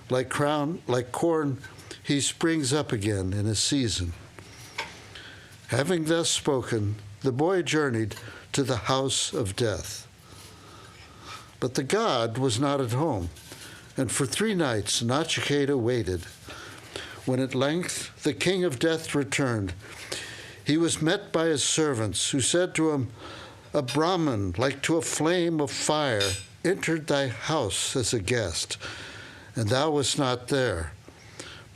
like corn, he springs up again in his season. Having thus spoken, the boy journeyed to the house of death. But the god was not at home, and for 3 nights Nachiketa waited. When at length the king of death returned, he was met by his servants, who said to him, "A Brahman, like to a flame of fire, entered thy house as a guest, and thou wast not there.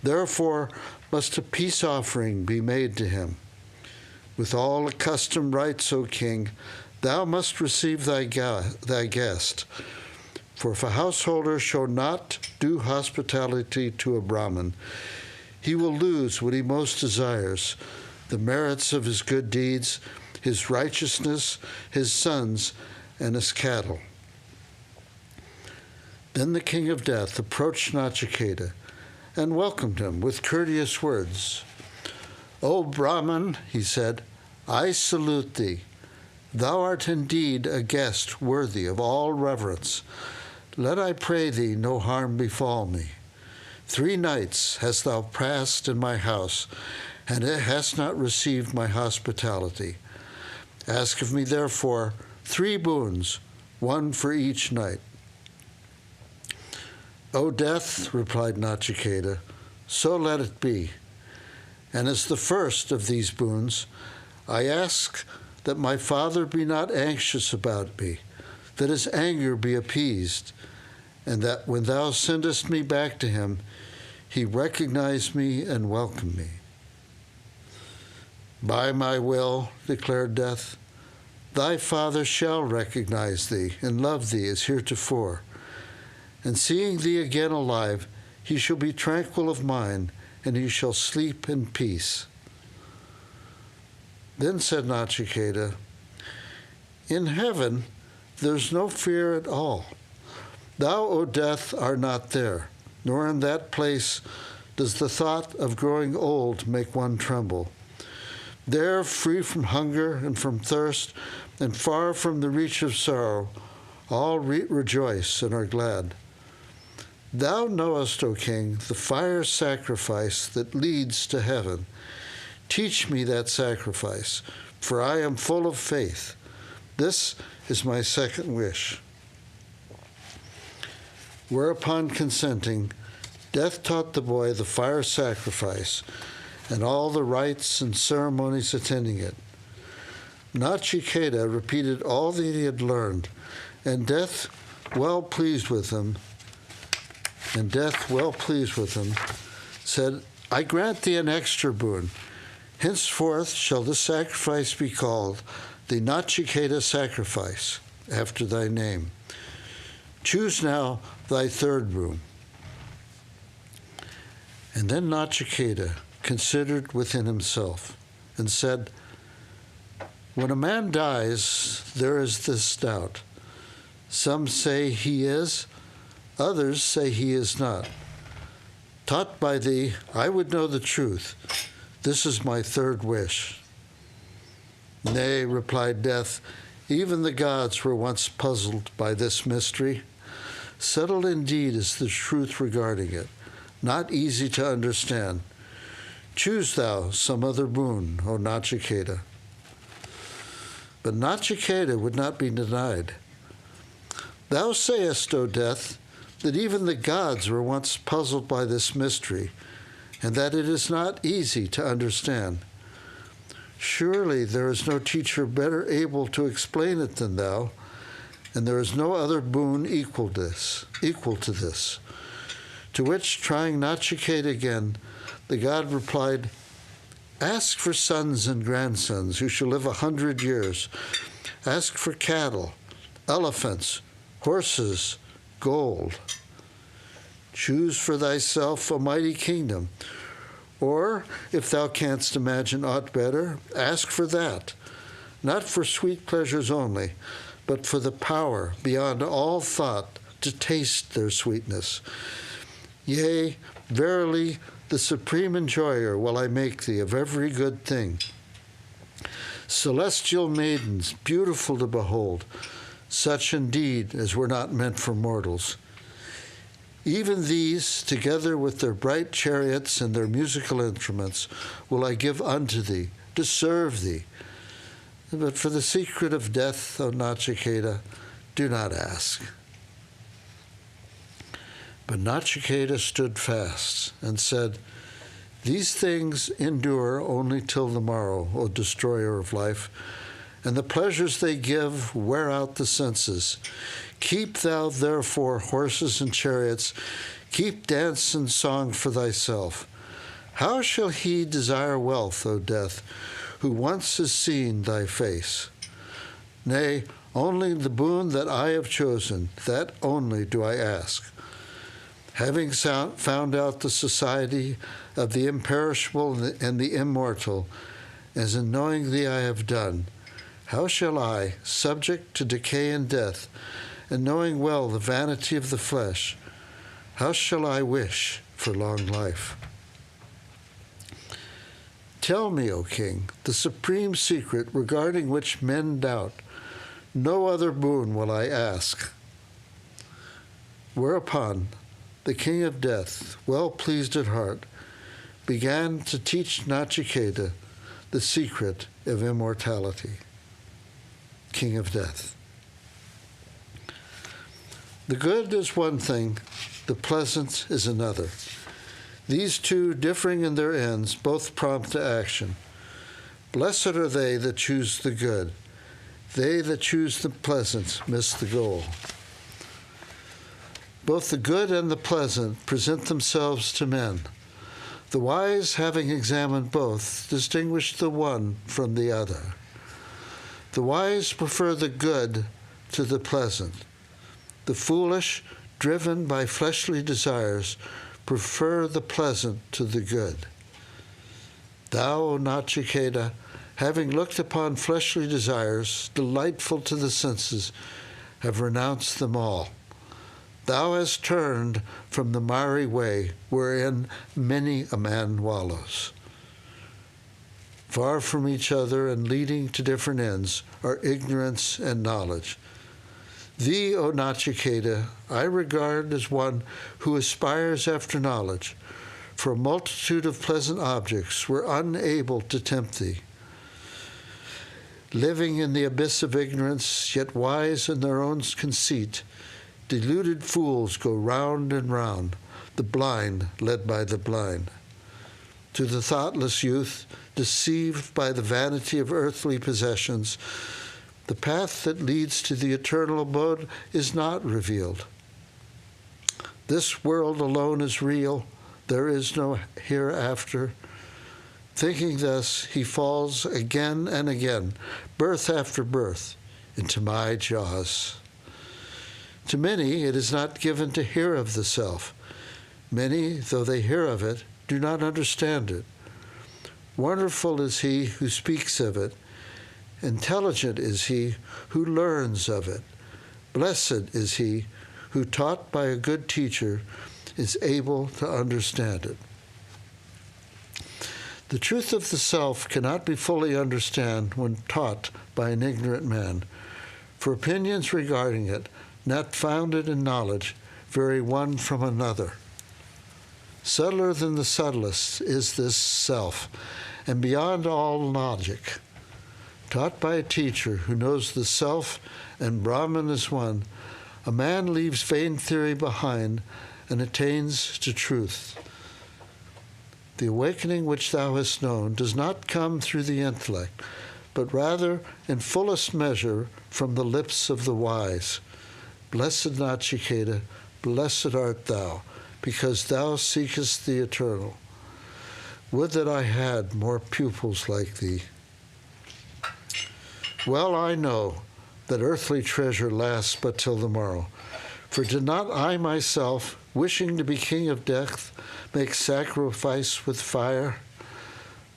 Therefore must a peace offering be made to him. With all accustomed rites, O king, thou must receive thy guest. For if a householder shall not do hospitality to a Brahman, he will lose what he most desires, the merits of his good deeds, his righteousness, his sons, and his cattle." Then the king of death approached Nachiketa and welcomed him with courteous words. "O Brahman," he said, "I salute thee. Thou art indeed a guest worthy of all reverence. Let, I pray thee, no harm befall me. 3 nights hast thou passed in my house, and hast not received my hospitality. Ask of me, therefore, 3 boons, 1 for each night." "O death," replied Nachiketa, "so let it be. And as the first of these boons, I ask that my father be not anxious about me, that his anger be appeased, and that when thou sendest me back to him, he recognize me and welcome me." "By my will," declared Death, "thy father shall recognize thee and love thee as heretofore. And seeing thee again alive, he shall be tranquil of mind, and he shall sleep in peace." Then said Nachiketa, "In heaven there's no fear at all. Thou, O death, art not there, nor in that place does the thought of growing old make one tremble. There, free from hunger and from thirst, and far from the reach of sorrow, all rejoice and are glad. Thou knowest, O king, the fire sacrifice that leads to heaven. Teach me that sacrifice, for I am full of faith. This is my second wish." Whereupon, consenting, Death taught the boy the fire sacrifice and all the rites and ceremonies attending it. Nachiketa repeated all that he had learned, and Death, well pleased with him, said, "I grant thee an extra boon. Henceforth shall this sacrifice be called the Nachiketa sacrifice, after thy name. Choose now thy 3rd boon." And then Nachiketa considered within himself and said, "When a man dies, there is this doubt. Some say he is, others say he is not. Taught by thee, I would know the truth. This is my 3rd wish." "Nay," replied Death, "even the gods were once puzzled by this mystery. Subtle indeed is the truth regarding it, not easy to understand. Choose thou some other boon, O Nachiketa." But Nachiketa would not be denied. "Thou sayest, O Death, that even the gods were once puzzled by this mystery, and that it is not easy to understand. Surely there is no teacher better able to explain it than thou, and there is no other boon equal to this." To which, trying Nachiketa again, the god replied, "Ask for sons and grandsons who shall live 100 years. Ask for cattle, elephants, horses, gold. Choose for thyself a mighty kingdom. Or, if thou canst imagine aught better, ask for that, not for sweet pleasures only, but for the power beyond all thought to taste their sweetness. Yea, verily, the supreme enjoyer will I make thee of every good thing. Celestial maidens, beautiful to behold, such indeed as were not meant for mortals. Even these, together with their bright chariots and their musical instruments, will I give unto thee, to serve thee. But for the secret of death, O Nachiketa, do not ask. But Nachiketa stood fast and said, These things endure only till the morrow, O destroyer of life, and the pleasures they give wear out the senses. Keep thou therefore horses and chariots, keep dance and song for thyself. How shall he desire wealth, O death, who once has seen thy face? Nay, only the boon that I have chosen, that only do I ask. Having found out the society of the imperishable and the immortal, as in knowing thee I have done, how shall I, subject to decay and death, and knowing well the vanity of the flesh, how shall I wish for long life? Tell me, O king, the supreme secret regarding which men doubt. No other boon will I ask. Whereupon the king of death, well pleased at heart, began to teach Nachiketa the secret of immortality. King of death. The good is one thing, the pleasant is another. These two, differing in their ends, both prompt to action. Blessed are they that choose the good. They that choose the pleasant miss the goal. Both the good and the pleasant present themselves to men. The wise, having examined both, distinguish the one from the other. The wise prefer the good to the pleasant. The foolish, driven by fleshly desires, prefer the pleasant to the good. Thou, O Nachiketa, having looked upon fleshly desires, delightful to the senses, have renounced them all. Thou hast turned from the miry way wherein many a man wallows. Far from each other and leading to different ends are ignorance and knowledge. Thee, O Nachiketa, I regard as one who aspires after knowledge, for a multitude of pleasant objects were unable to tempt thee. Living in the abyss of ignorance, yet wise in their own conceit, deluded fools go round and round, the blind led by the blind. To the thoughtless youth, deceived by the vanity of earthly possessions, the path that leads to the eternal abode is not revealed. This world alone is real, there is no hereafter. Thinking thus, he falls again and again, birth after birth, into my jaws. To many it is not given to hear of the self. Many, though they hear of it, do not understand it. Wonderful is he who speaks of it. Intelligent is he who learns of it. Blessed is he who, taught by a good teacher, is able to understand it. The truth of the self cannot be fully understood when taught by an ignorant man, for opinions regarding it, not founded in knowledge, vary one from another. Subtler than the subtlest is this self, and beyond all logic. Taught by a teacher who knows the self and Brahman is one, a man leaves vain theory behind and attains to truth. The awakening which thou hast known does not come through the intellect, but rather in fullest measure from the lips of the wise. Blessed Nachiketa, blessed art thou, because thou seekest the eternal. Would that I had more pupils like thee. Well I know that earthly treasure lasts but till the morrow. For did not I myself, wishing to be king of death, make sacrifice with fire?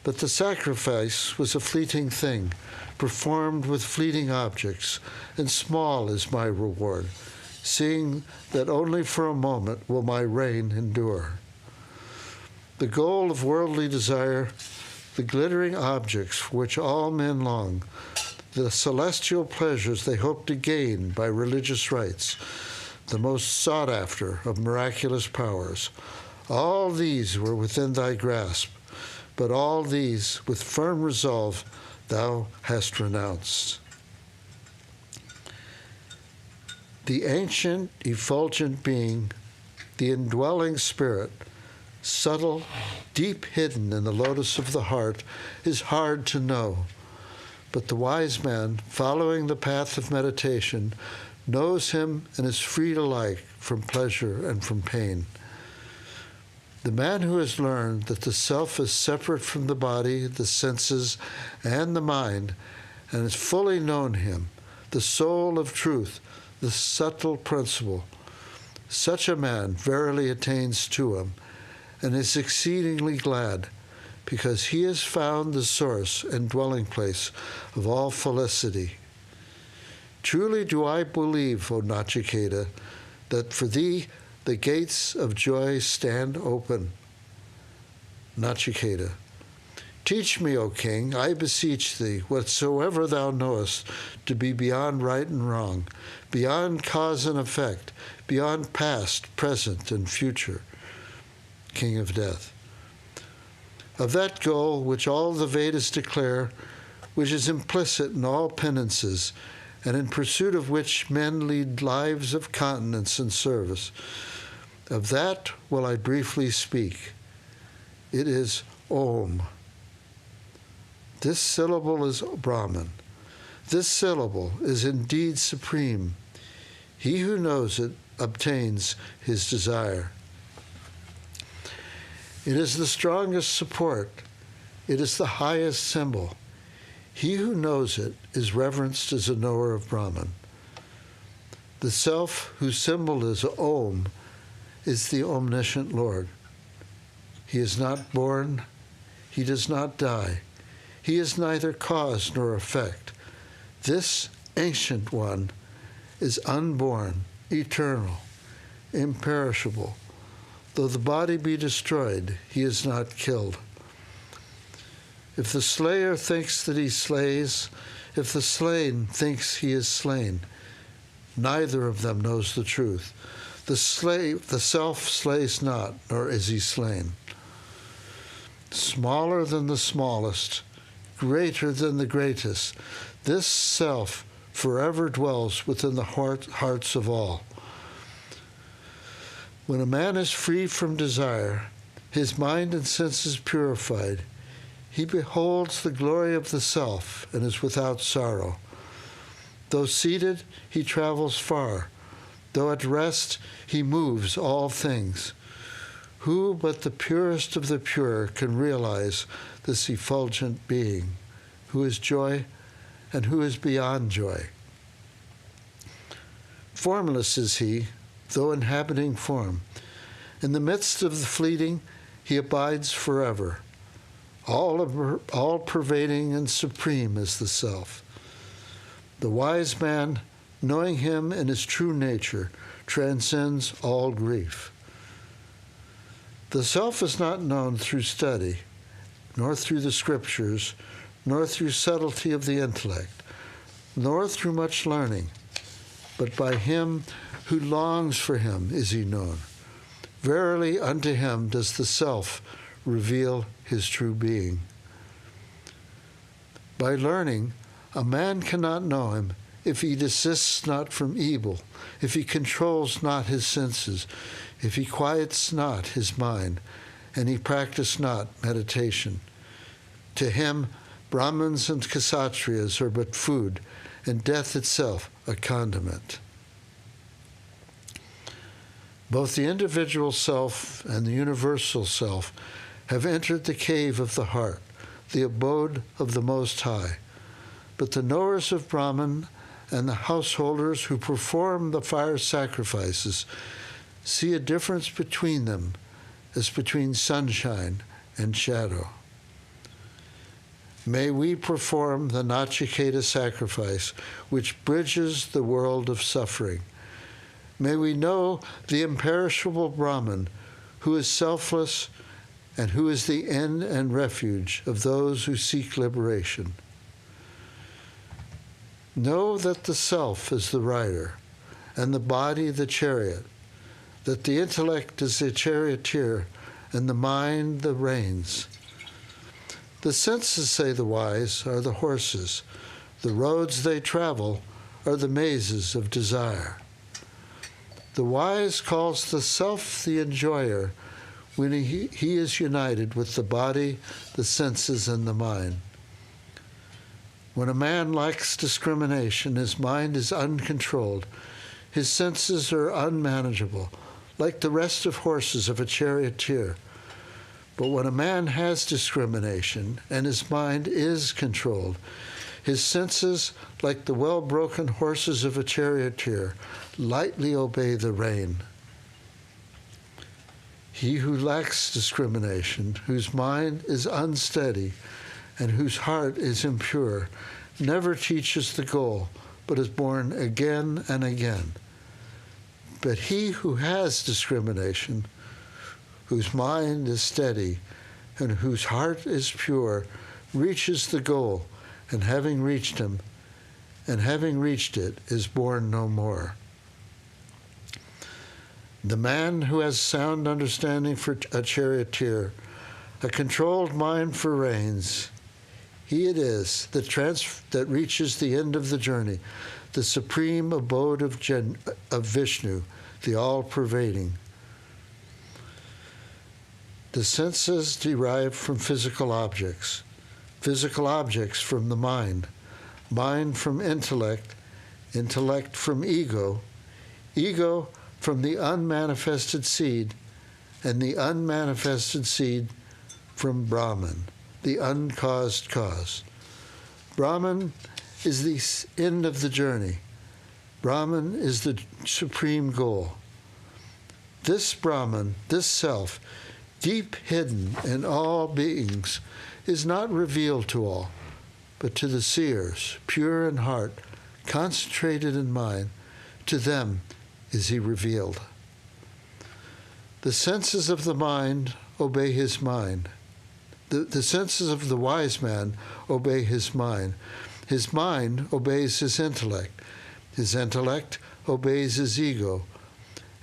But the sacrifice was a fleeting thing, performed with fleeting objects, and small is my reward, seeing that only for a moment will my reign endure. The goal of worldly desire, the glittering objects for which all men long, the celestial pleasures they hope to gain by religious rites, the most sought after of miraculous powers. All these were within thy grasp, but all these with firm resolve thou hast renounced. The ancient, effulgent being, the indwelling spirit, subtle, deep hidden in the lotus of the heart, is hard to know. But the wise man, following the path of meditation, knows him and is freed alike from pleasure and from pain. The man who has learned that the self is separate from the body, the senses, and the mind, and has fully known him, the soul of truth, the subtle principle, such a man verily attains to him, and is exceedingly glad, because he has found the source and dwelling place of all felicity. Truly do I believe, O Nachiketa, that for thee the gates of joy stand open. Nachiketa. Teach me, O king, I beseech thee, whatsoever thou knowest to be beyond right and wrong, beyond cause and effect, beyond past, present, and future. King of Death. Of that goal which all the Vedas declare, which is implicit in all penances, and in pursuit of which men lead lives of continence and service, of that will I briefly speak. It is Om. This syllable is Brahman. This syllable is indeed supreme. He who knows it obtains his desire. It is the strongest support. It is the highest symbol. He who knows it is reverenced as a knower of Brahman. The self whose symbol is Om is the omniscient Lord. He is not born. He does not die. He is neither cause nor effect. This ancient one is unborn, eternal, imperishable. Though the body be destroyed, he is not killed. If the slayer thinks that he slays, if the slain thinks he is slain, neither of them knows the truth. The self slays not, nor is he slain. Smaller than the smallest, greater than the greatest, this self forever dwells within the hearts of all. When a man is free from desire, his mind and senses purified, he beholds the glory of the self and is without sorrow. Though seated, he travels far. Though at rest, he moves all things. Who but the purest of the pure can realize this effulgent being, who is joy and who is beyond joy? Formless is he, though inhabiting form. In the midst of the fleeting, he abides forever. All-pervading and supreme is the self. The wise man, knowing him in his true nature, transcends all grief. The self is not known through study, nor through the scriptures, nor through subtlety of the intellect, nor through much learning, but by him who longs for him is he known. Verily unto him does the self reveal his true being. By learning, a man cannot know him if he desists not from evil, if he controls not his senses, if he quiets not his mind, and he practice not meditation. To him, Brahmins and Kshatriyas are but food, and death itself a condiment. Both the individual self and the universal self have entered the cave of the heart, the abode of the Most High. But the knowers of Brahman and the householders who perform the fire sacrifices see a difference between them as between sunshine and shadow. May we perform the Nachiketa sacrifice, which bridges the world of suffering. May we know the imperishable Brahman, who is selfless and who is the end and refuge of those who seek liberation. Know that the self is the rider, and the body the chariot, that the intellect is the charioteer, and the mind the reins. The senses, say the wise, are the horses. The roads they travel are the mazes of desire. The wise calls the self the enjoyer when he is united with the body, the senses, and the mind. When a man lacks discrimination, his mind is uncontrolled. His senses are unmanageable, like the rest of horses of a charioteer. But when a man has discrimination and his mind is controlled, his senses, like the well-broken horses of a charioteer, lightly obey the rein. He who lacks discrimination, whose mind is unsteady, and whose heart is impure, never teaches the goal, but is born again and again. But he who has discrimination, whose mind is steady, and whose heart is pure, reaches the goal, and having reached it, is born no more. The man who has sound understanding for a charioteer, a controlled mind for reins, he it is that reaches the end of the journey, the supreme abode of Vishnu, the all-pervading. The senses derive from physical objects from the mind, mind from intellect, intellect from ego, ego from the unmanifested seed, and the unmanifested seed from Brahman, the uncaused cause. Brahman is the end of the journey. Brahman is the supreme goal. This Brahman, this self, deep hidden in all beings, is not revealed to all, but to the seers, pure in heart, concentrated in mind, to them is he revealed. The senses of the mind obey his mind. The senses of the wise man obey his mind. His mind obeys his intellect. His intellect obeys his ego,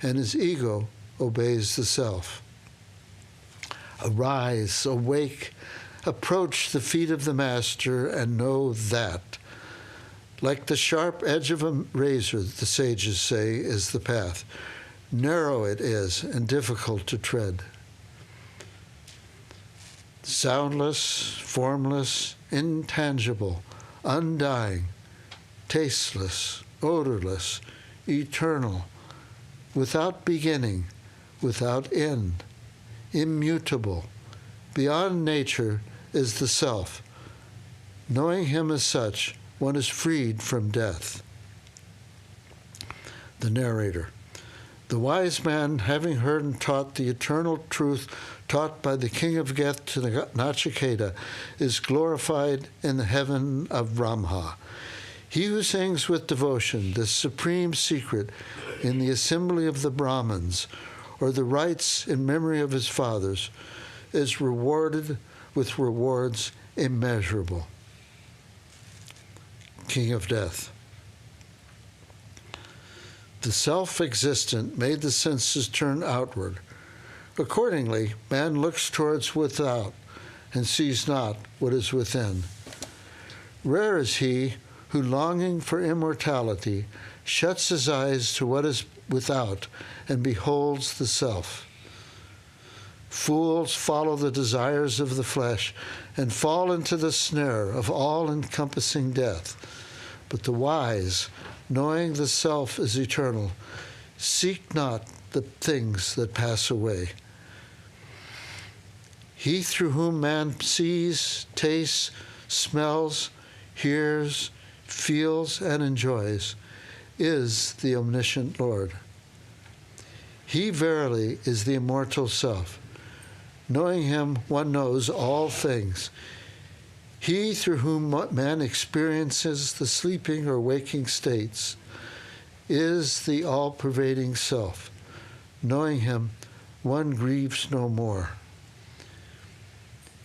and his ego obeys the self. Arise, awake, approach the feet of the Master, and know that. Like the sharp edge of a razor, the sages say, is the path. Narrow it is and difficult to tread. Soundless, formless, intangible, undying, tasteless, odorless, eternal, without beginning, without end, immutable, beyond nature is the self. Knowing him as such, one is freed from death. The narrator. The wise man, having heard and taught the eternal truth taught by the king of Geth to Nachiketa, is glorified in the heaven of Brahma. He who sings with devotion this supreme secret in the assembly of the Brahmins, or the rites in memory of his fathers, is rewarded with rewards immeasurable. King of Death. The self-existent made the senses turn outward. Accordingly, man looks towards without and sees not what is within. Rare is he who, longing for immortality, shuts his eyes to what is without and beholds the self. Fools follow the desires of the flesh and fall into the snare of all-encompassing death. But the wise, knowing the self is eternal, seek not the things that pass away. He through whom man sees, tastes, smells, hears, feels, and enjoys is the omniscient Lord. He verily is the immortal self. Knowing him, one knows all things. He through whom man experiences the sleeping or waking states is the all-pervading self. Knowing him, one grieves no more.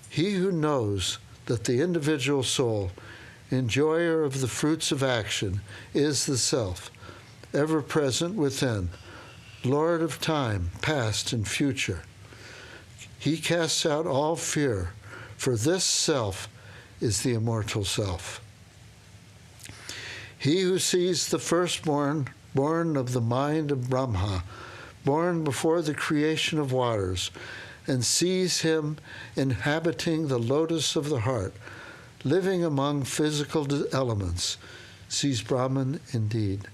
He who knows that the individual soul, enjoyer of the fruits of action, is the self, ever present within, Lord of time, past and future. He casts out all fear, for this self is the immortal self. He who sees the firstborn, born of the mind of Brahma, born before the creation of waters, and sees him inhabiting the lotus of the heart, living among physical elements, sees Brahman indeed.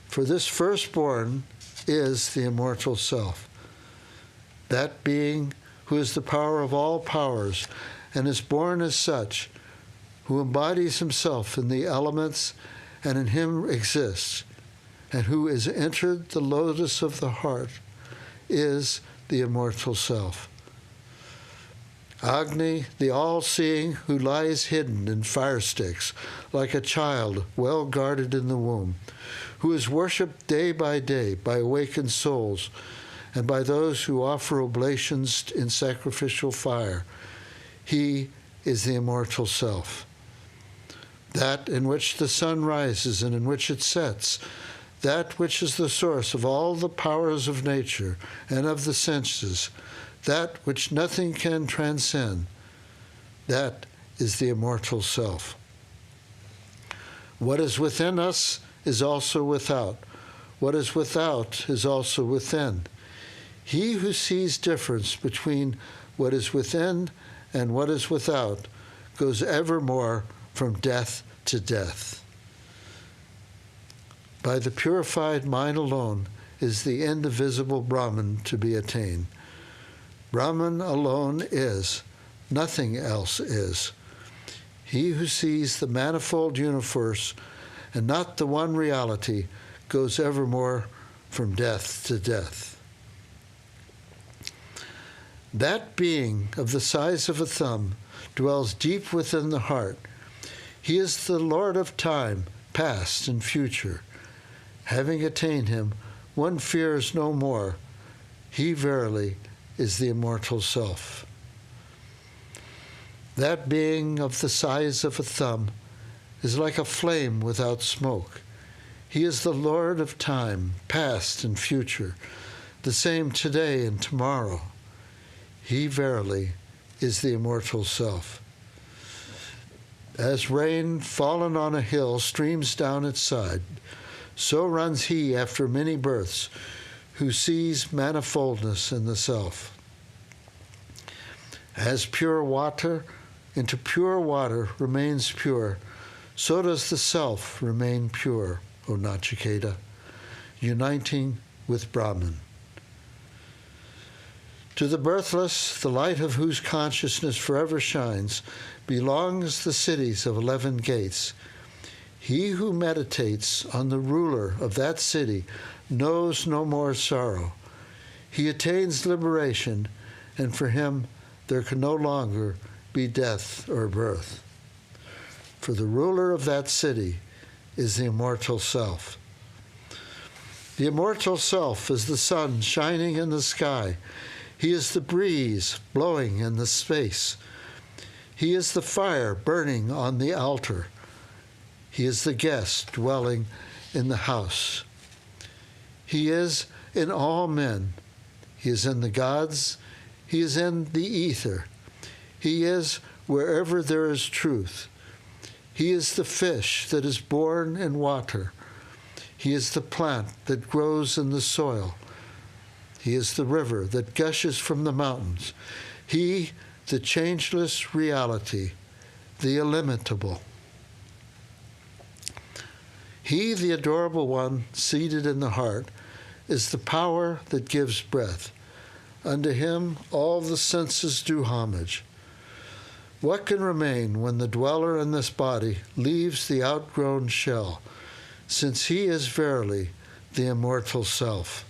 For this firstborn is the immortal self, that being who is the power of all powers and is born as such, who embodies himself in the elements and in him exists, and who is entered the lotus of the heart, is the immortal self. Agni, the all-seeing, who lies hidden in fire sticks, like a child well guarded in the womb, who is worshipped day by awakened souls, and by those who offer oblations in sacrificial fire. He is the immortal self. That in which the sun rises and in which it sets, that which is the source of all the powers of nature and of the senses, that which nothing can transcend, that is the immortal self. What is within us is also without. What is without is also within. He who sees difference between what is within and what is without goes evermore from death to death. By the purified mind alone is the indivisible Brahman to be attained. Brahman alone is, nothing else is. He who sees the manifold universe and not the one reality goes evermore from death to death. That being of the size of a thumb dwells deep within the heart. He is the Lord of time, past and future. Having attained him, one fears no more. He verily is the immortal self. That being of the size of a thumb is like a flame without smoke. He is the Lord of time, past and future, the same today and tomorrow. He verily is the immortal self. As rain fallen on a hill streams down its side, so runs he after many births, who sees manifoldness in the self. As pure water into pure water remains pure, so does the self remain pure, O Nachiketa, uniting with Brahman. To the birthless, the light of whose consciousness forever shines, belongs the cities of 11 gates. He who meditates on the ruler of that city knows no more sorrow. He attains liberation, and for him there can no longer be death or birth. For the ruler of that city is the immortal self. The immortal self is the sun shining in the sky. He is the breeze blowing in the space. He is the fire burning on the altar. He is the guest dwelling in the house. He is in all men. He is in the gods. He is in the ether. He is wherever there is truth. He is the fish that is born in water. He is the plant that grows in the soil. He is the river that gushes from the mountains. He, the changeless reality, the illimitable. He, the adorable one, seated in the heart, is the power that gives breath. Unto him all the senses do homage. What can remain when the dweller in this body leaves the outgrown shell, since he is verily the immortal self?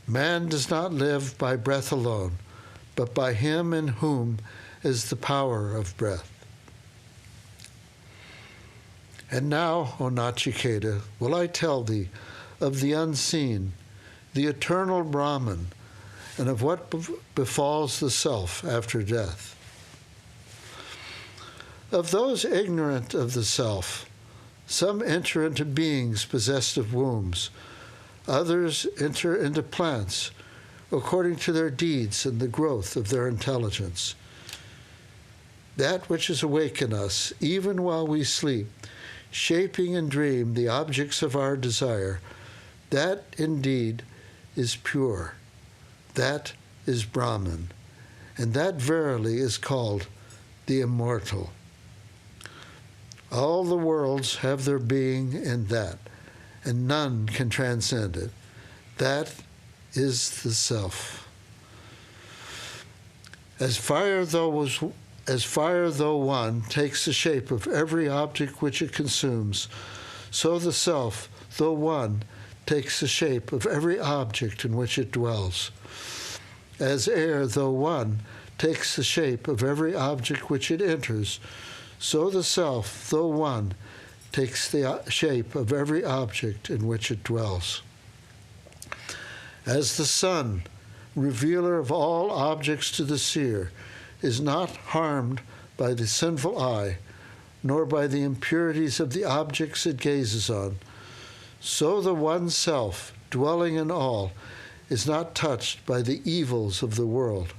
Man does not live by breath alone, but by him in whom is the power of breath. And now, O Nachiketa, will I tell thee of the unseen, the eternal Brahman, and of what befalls the self after death. Of those ignorant of the self, Some enter into beings possessed of wombs. Others enter into plants according to their deeds and the growth of their intelligence. That which is awake in us, even while we sleep, shaping and dream the objects of our desire, that indeed is pure. That is Brahman, and that verily is called the immortal. All the worlds have their being in that, and none can transcend it. That is the self. As fire, though one takes the shape of every object which it consumes, so the self, though one, takes the shape of every object in which it dwells. As air, though one, takes the shape of every object which it enters, so the self, though one, takes the shape of every object in which it dwells. As the sun, revealer of all objects to the seer, is not harmed by the sinful eye, nor by the impurities of the objects it gazes on, so the one self, dwelling in all, is not touched by the evils of the world,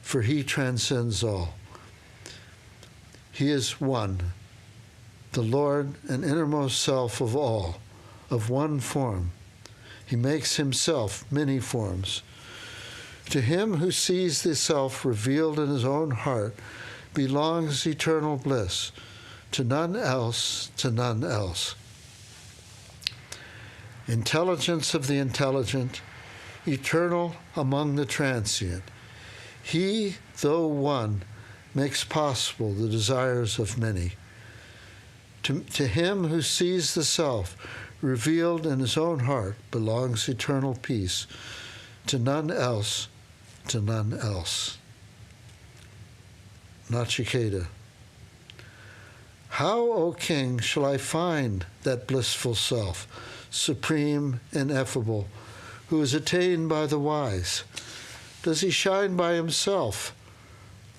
for he transcends all. He is one, the Lord and innermost self of all, of one form. He makes himself many forms. To him who sees the self revealed in his own heart belongs eternal bliss, to none else, to none else. Intelligence of the intelligent, eternal among the transient. He, though one, makes possible the desires of many. To him who sees the self revealed in his own heart belongs eternal peace, to none else, to none else. Nachiketa. How, O king, shall I find that blissful self, supreme, ineffable, who is attained by the wise? Does he shine by himself,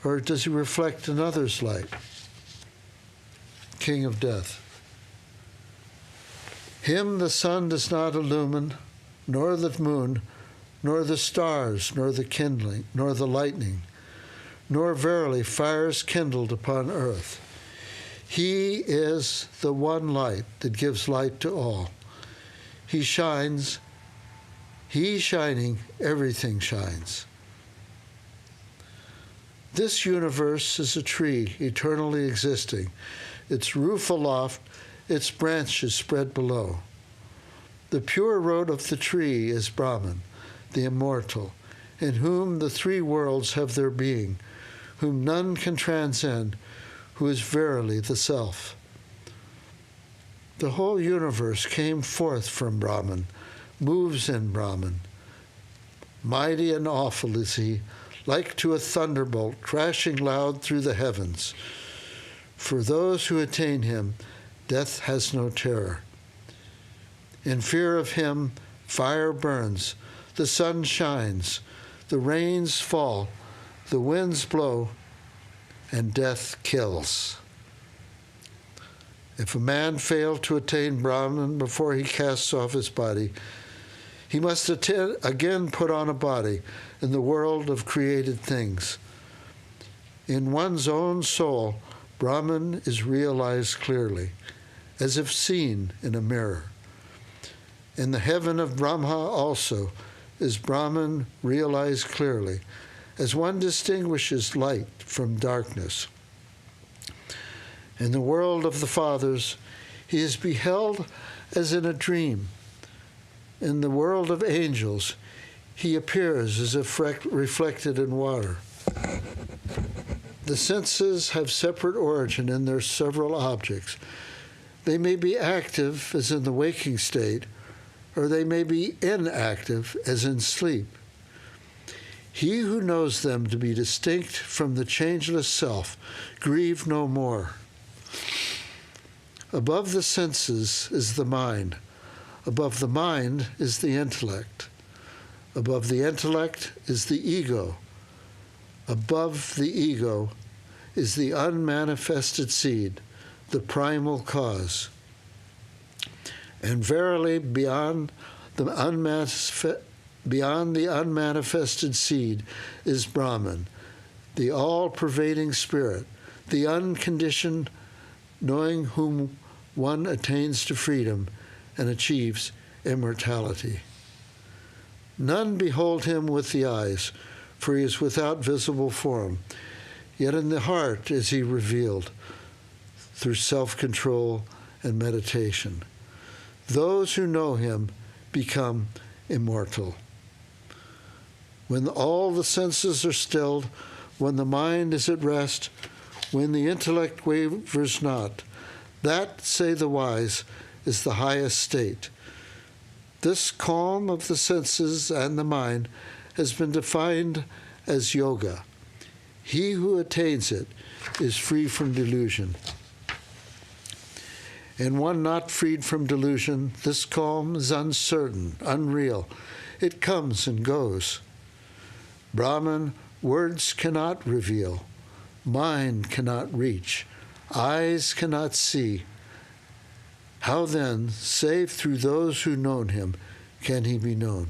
or does he reflect another's light? King of Death. Him the sun does not illumine, nor the moon, nor the stars, nor the kindling, nor the lightning, nor verily fires kindled upon earth. He is the one light that gives light to all. He shines, he shining, everything shines. This universe is a tree eternally existing, its roof aloft, its branches spread below. The pure root of the tree is Brahman, the immortal, in whom the three worlds have their being, whom none can transcend, who is verily the self. The whole universe came forth from Brahman, moves in Brahman. Mighty and awful is he, like to a thunderbolt crashing loud through the heavens. For those who attain him, death has no terror. In fear of him, fire burns, the sun shines, the rains fall, the winds blow, and death kills. If a man fail to attain Brahman before he casts off his body, he must again put on a body in the world of created things. In one's own soul, Brahman is realized clearly, as if seen in a mirror. In the heaven of Brahma also is Brahman realized clearly, as one distinguishes light from darkness. In the world of the fathers, he is beheld as in a dream. In the world of angels, he appears as if reflected in water. The senses have separate origin in their several objects. They may be active, as in the waking state, or they may be inactive, as in sleep. He who knows them to be distinct from the changeless self, grieve no more. Above the senses is the mind. Above the mind is the intellect. Above the intellect is the ego. Above the ego is the unmanifested seed, the primal cause. And verily, beyond the unmanifested seed is Brahman, the all-pervading spirit, the unconditioned, knowing whom one attains to freedom and achieves immortality. None behold him with the eyes, for he is without visible form, yet in the heart is he revealed through self-control and meditation. Those who know him become immortal. When all the senses are stilled, when the mind is at rest, when the intellect wavers not, that, say the wise, is the highest state. This calm of the senses and the mind has been defined as yoga. He who attains it is free from delusion. And one not freed from delusion, this calm is uncertain, unreal. It comes and goes. Brahman, words cannot reveal, mind cannot reach, eyes cannot see. How then, save through those who know him, can he be known?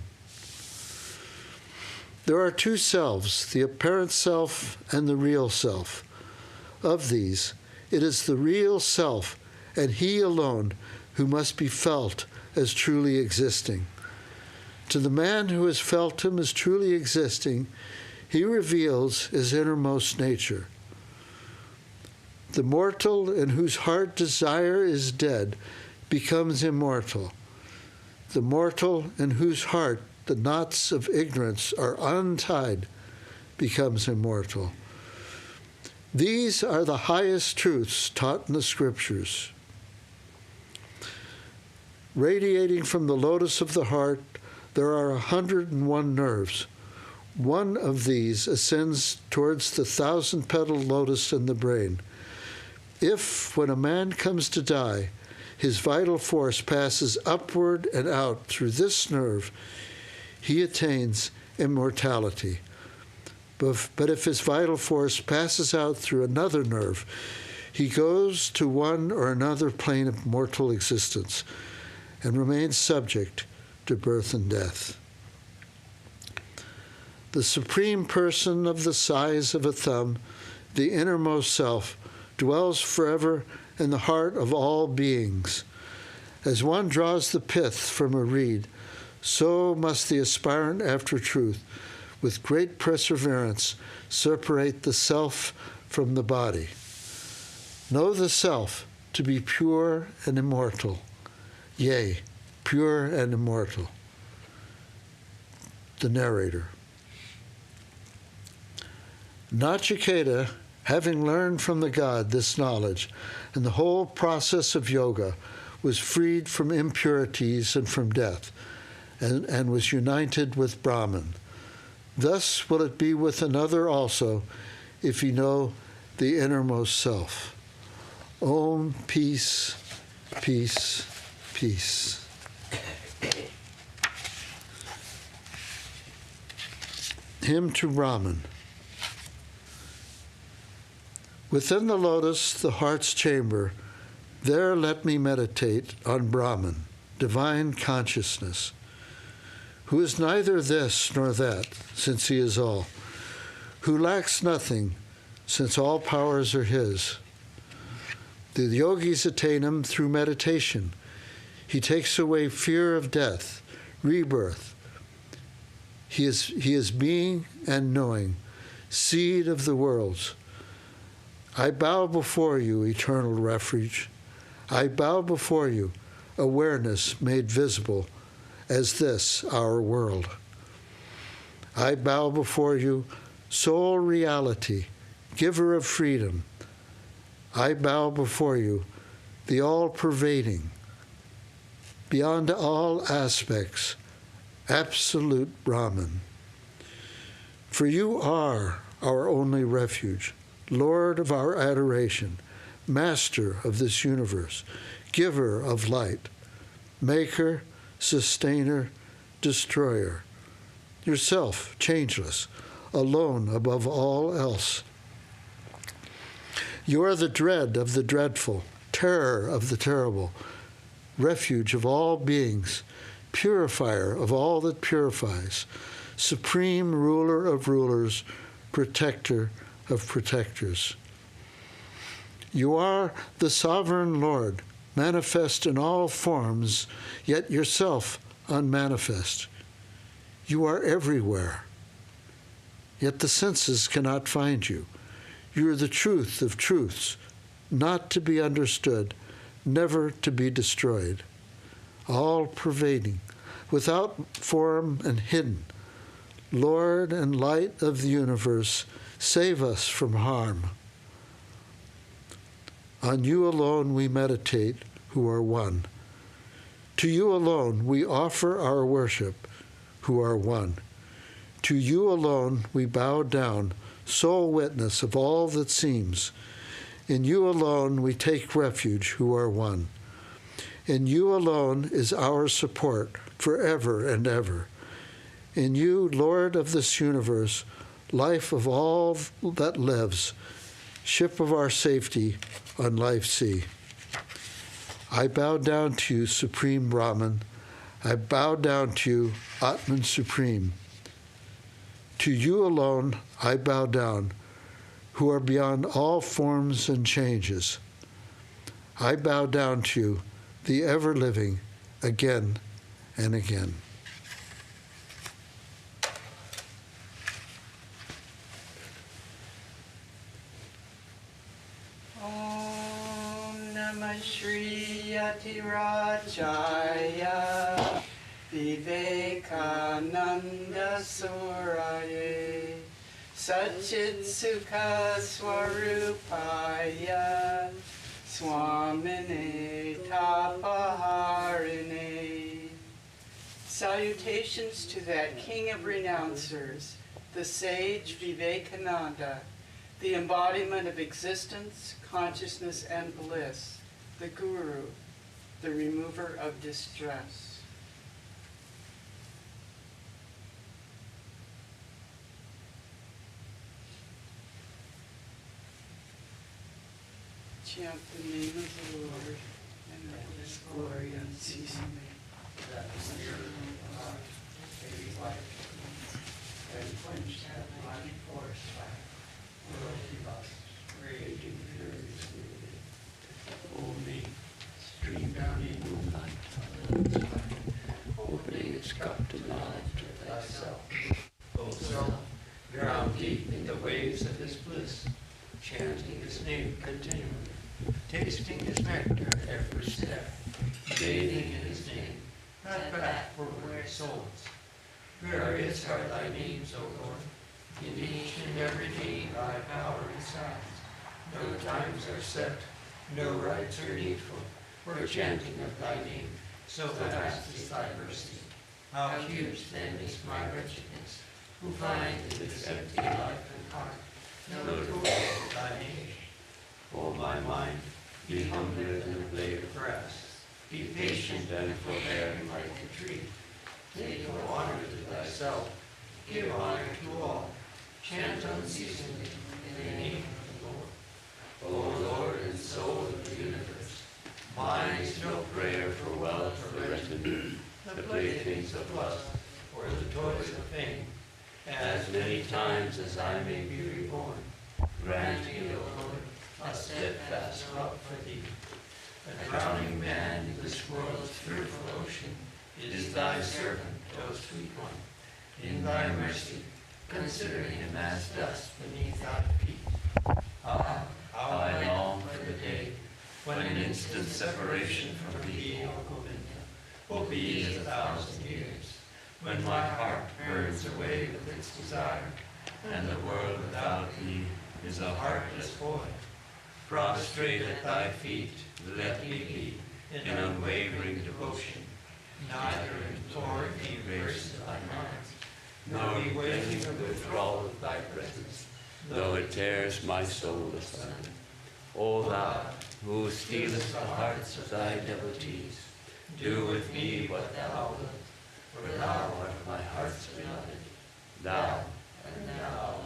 There are two selves, the apparent self and the real self. Of these, it is the real self, and he alone, who must be felt as truly existing. To the man who has felt him as truly existing, he reveals his innermost nature. The mortal in whose heart desire is dead becomes immortal. The mortal in whose heart the knots of ignorance are untied becomes immortal. These are the highest truths taught in the scriptures. Radiating from the lotus of the heart, there are 101 nerves. One of these ascends towards the 1,000-petaled lotus in the brain. If, when a man comes to die, his vital force passes upward and out through this nerve, he attains immortality. But if his vital force passes out through another nerve, he goes to one or another plane of mortal existence and remains subject to birth and death. The supreme person of the size of a thumb, the innermost self, dwells forever in the heart of all beings. As one draws the pith from a reed, so must the aspirant after truth, with great perseverance, separate the self from the body. Know the self to be pure and immortal, yea, pure and immortal. The narrator. Nachiketa, having learned from the god this knowledge and the whole process of yoga, was freed from impurities and from death, and was united with Brahman. Thus will it be with another also, if he know the innermost self. Om, peace, peace, peace. Hymn to Brahman. Within the lotus, the heart's chamber, there let me meditate on Brahman, divine consciousness, who is neither this nor that, since he is all, who lacks nothing, since all powers are his. The yogis attain him through meditation. He takes away fear of death, rebirth. He is being and knowing, seed of the worlds. I bow before you, eternal refuge. I bow before you, awareness made visible as this, our world. I bow before you, sole reality, giver of freedom. I bow before you, the all-pervading, beyond all aspects, absolute Brahman. For you are our only refuge, Lord of our adoration, Master of this universe, Giver of light, Maker, Sustainer, Destroyer, yourself changeless, alone above all else. You are the dread of the dreadful, terror of the terrible, refuge of all beings, purifier of all that purifies, supreme ruler of rulers, protector of protectors. You are the sovereign Lord, manifest in all forms, yet yourself unmanifest. You are everywhere, yet the senses cannot find you. You are the truth of truths, not to be understood, never to be destroyed, all-pervading, without form and hidden. Lord and light of the universe, save us from harm. On you alone we meditate, who are one. To you alone we offer our worship, who are one. To you alone we bow down, sole witness of all that seems. In you alone we take refuge, who are one. In you alone is our support, forever and ever. In you, Lord of this universe, life of all that lives, ship of our safety on life's sea. I bow down to you, Supreme Brahman. I bow down to you, Atman Supreme. To you alone I bow down, who are beyond all forms and changes. I bow down to you, the ever-living, again and again. Shri Yatirajaya Vivekananda Suraye Satchit Sukha Swarupaya Swamine Tapaharine. Salutations to that King of Renouncers, the sage Vivekananda, the embodiment of existence, consciousness, and bliss, the Guru, the remover of distress. Chant the name of the Lord and of His glory unceasingly. That the spirit of God may be light and quench that mighty forest fire. Worldly lust, raging furiously within. O me, stream down in moonlight, opening its cup to knowledge of thyself. O self, drown deep in the waves of his bliss, chanting his name continually, tasting his nectar at every step, bathing in his name, not back for weary souls. Various are thy names, O Lord, in each and every name thy power resides. No times are set, no rites are needful for chanting of thy name, so vast is thy mercy. How huge then is my wretchedness, who find in this empty life and heart no tool of thy name. O my mind, be humbler than a blade of grass, be patient and forbearing like a tree. Take no honor to thyself, give honor to all, chant unceasingly in the name of the Lord. O Lord and soul of the universe, mine is no prayer for wealth or retinue, the playthings of lust, or the toys of fame. As many times as I may be reborn, grant me, O Lord, a steadfast love for thee. A drowning man in this world's fearful ocean is thy servant, O sweet one. In thy mercy, consider him as dust beneath thy feet. Ah, how I long for the day when an instant separation from thee, O Govinda, will be as 1,000 years, when my heart burns away with its desire, and the world without thee is a heartless void. Prostrate at thy feet, let me be in unwavering devotion, neither imploring the grace of thy mind, nor bewailing the withdrawal of thy presence, though it tears my soul asunder. O thou, who stealest the hearts of thy devotees, do with me what thou wilt, for thou art my heart's beloved, thou and thou alone.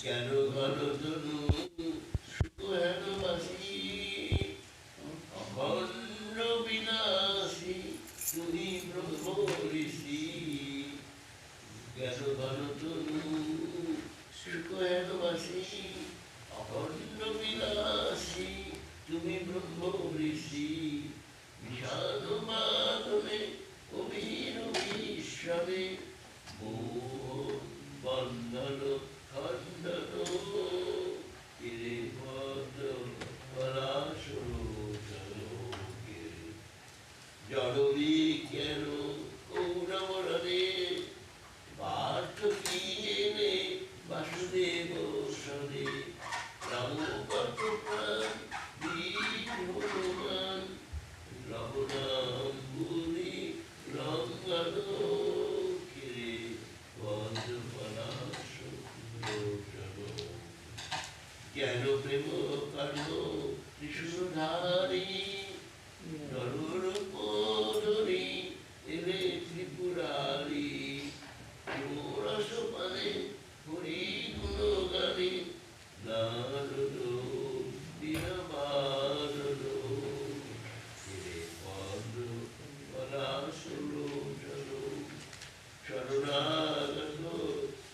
কেন ঘন তনু সুখ হেন বাসি অখণ্ড বিনাশী তুমি ব্রহ্ম ঋষি কেন ঘন তনু সুখ হেন বাসি অখণ্ড বিনাশী তুমি ব্রহ্ম ঋষি বিষাদ মাতনে অবীর বিশ্বরে মোহ বন্ধন খণ্ডন কিরে পদ পলাশলোচনে জড়বি কেন কৌরবরণে পার্থ কি জেনে বাসুদেব সনে রাম কত প্রাণ বীর হনুমান রঘুনাম গুণী রঙ্গন কিরে পদ পলাশলোচন জ্ঞান প্রেম কর্ম ত্রিশূলধারী নররূপ ধরি এলে ত্রিপুরারি রস পানে হরি গুণগানে নারদ দীনবারদ কিরে পদ পলাশলোচন শরণাগত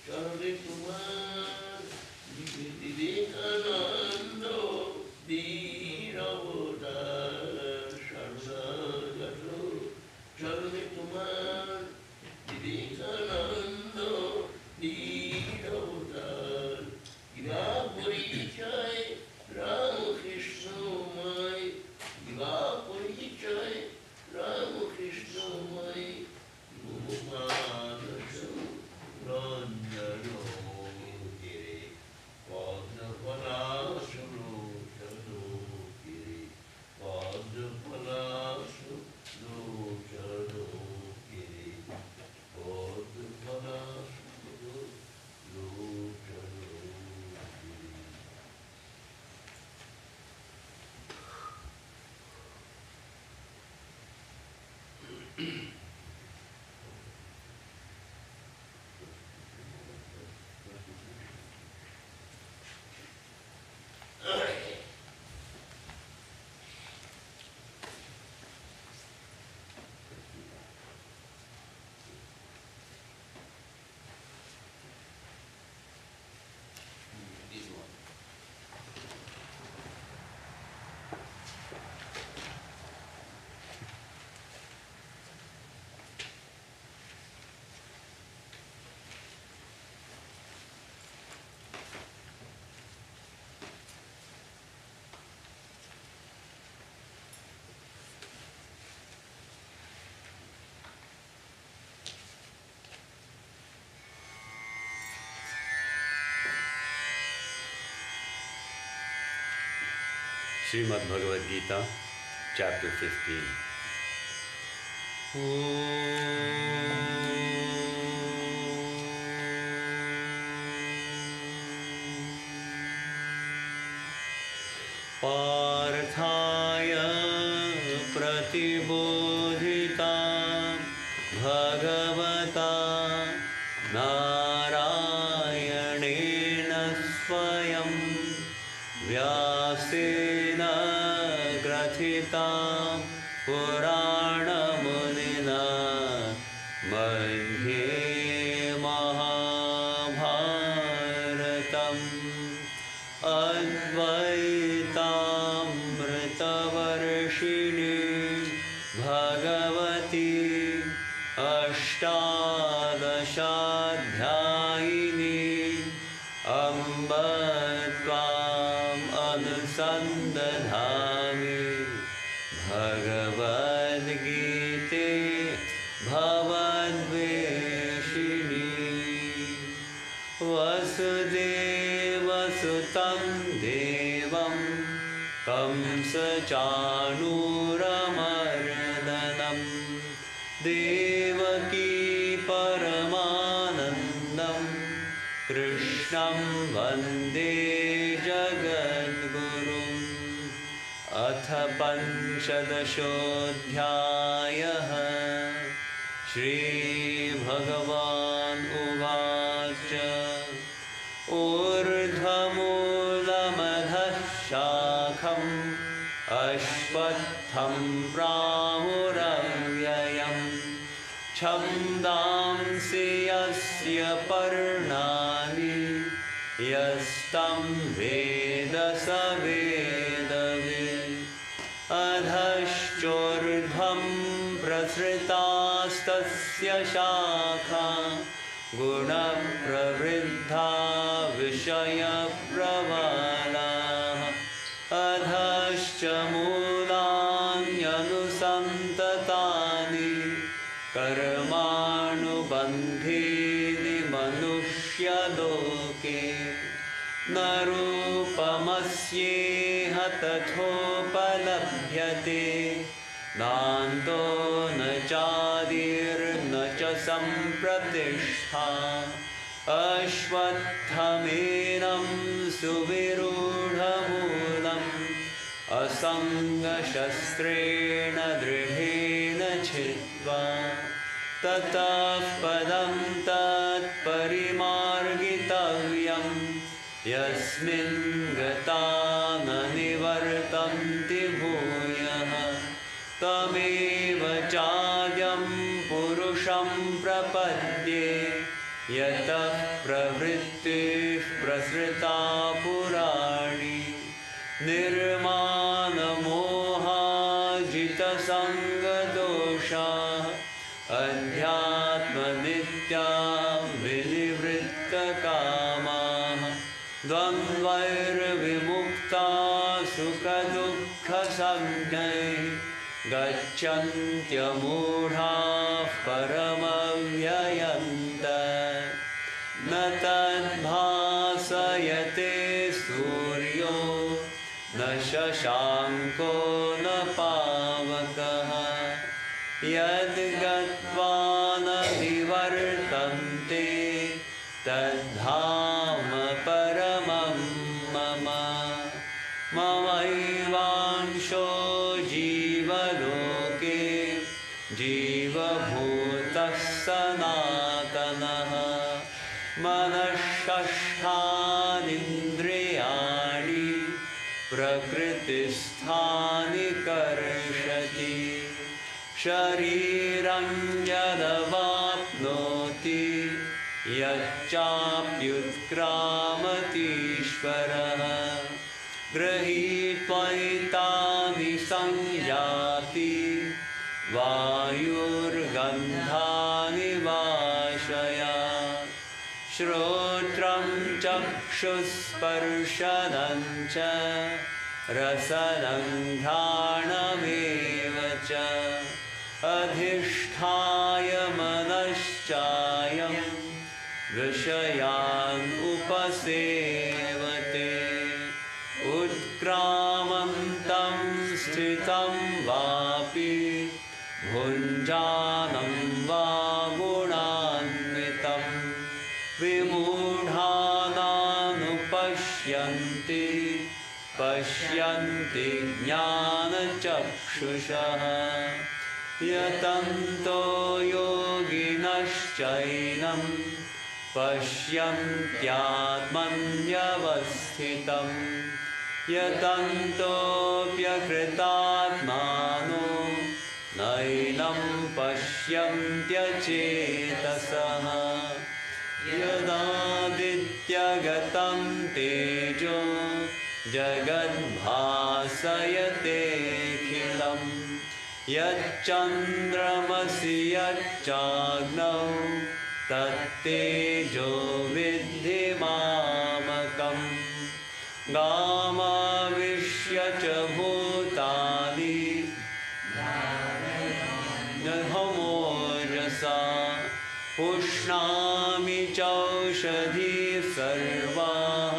চরণে তোমার বিবেকানন্দ বীর অবতার শরণাগত চরণে তোমার বিবেকানন্দ বীর অবতার কিবা পরিচয় রামকৃষ্ণময় কিবা পরিচয় রামকৃষ্ণময় মানস রঞ্জন কিরে পদ্ম পলাশলোচন কিরে পদ্ম পলাশলোচন কিরে পদ্ম পলাশলোচন কিরে Srimad Bhagavad Gita, chapter 15. Parthaya pratibodhita bhagavata narayanena swayam vyasena grathitam puranamunina madhye mahabharatam advaitamritavarshini bhagavati ashtadashadhyayini amba tvam anusandadhami Bhagavad Gita bhavadveshini vasudeva sutam devam kamsa chanuramardanam devaki paramanandam krishnam vande jagadgurum atha panchadashodhyayah Shri Bhagavan uvacha छन्दांसि यस्य पर्णानि यस्तं वेद स वेदवित् अधश्चोर्ध्वं प्रसृतास्तस्य शाखा गुणप्रवृद्धा विषयप्रबलाः अधश्च मूलान्यनुसन्ततानि कर्मानुबन्धीनि मनुष्यलोके न रूपमस्येह तथोपलभ्यते नान्तो न चादिर्न च सम्प्रतिष्ठा अश्वत्थमेनं सुविरूढमूलम् असङ्गशस्त्रेण दृढेन छित्त्वा ततः पदं तत्परिमार्गितव्यम् यस्मिन् गता न निवर्तन्ति भूयः तमेव चाद्यं पुरुषं प्रपद्ये यतः प्रवृत्तिः प्रसृता पुराणी निर्मानमोहाजितसङ्गदोषाः अध्यात्मनित्या विनिवृत्तकामाः द्वन्द्वैर्विमुक्ता सुखदुःखसंज्ञैः गच्छन्त्यमूढाः परमव्ययन्त न तद्भासयते सूर्यो न शशाङ्को न पावकः यद्गत्वा न निवर्तन्ते तद्धाम परमं मम ममैवांशो जीवलोके जीवभूतः सनातनः मनःषष्ठानीन्द्रियाणि प्रकृतिस्थानि कर्षति शरीरं यदवाप्नोति यच्चाप्युत्क्रामतीश्वरः गृहीत्वैतानि संयाति वायुर्गन्धानि वाशयात् श्रोत्रं चक्षुस्पर्शनं च रसनं घ्राणमेव च अधिष्ठाय मनश्चायं विषयान् उपसेवते उत्क्रामन्तं स्थितं वापि भुञ्जानं वा गुणान्वितं विमूढानानुपश्यन्ति पश्यन्ति ज्ञानचक्षुषः यतन्तो योगिनश्चैनं पश्यन्त्यात्मन्यवस्थितं यतन्तोऽप्यकृतात्मानो नैनं पश्यन्त्यचेतसः यदादित्यगतं तेजो जगद्भासयतेऽखिलम् यच्चन्द्रमसि यच्चाग्नौ तत्तेजो विद्धि मामकम् गामाविश्य च भूतानि दधमोजसा पुष्णामि चौषधीः सर्वाः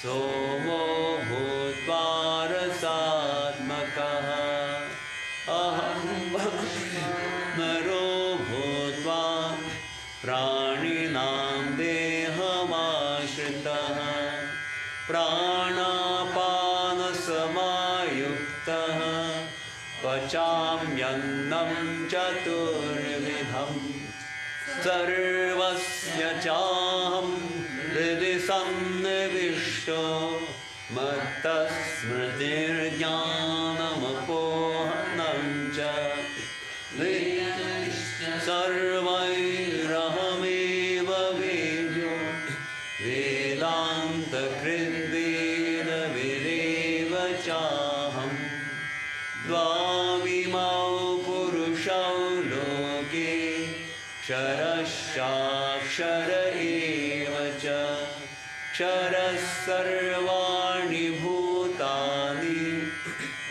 सोमो भूत्वा रसात्मकः अहं नरो भूत्वा प्राणिनां देहमाश्रितः प्राणापानसमायुक्तः पचाम्यन्नं चतुर्विधं सर्वस्य चाहं हृदि सन्निविष्टो मत्तस्मृतिर्ज्ञानमपोहनं च सर्व लोके क्षरश्चाक्षर एव च क्षरः सर्वाणि भूतानि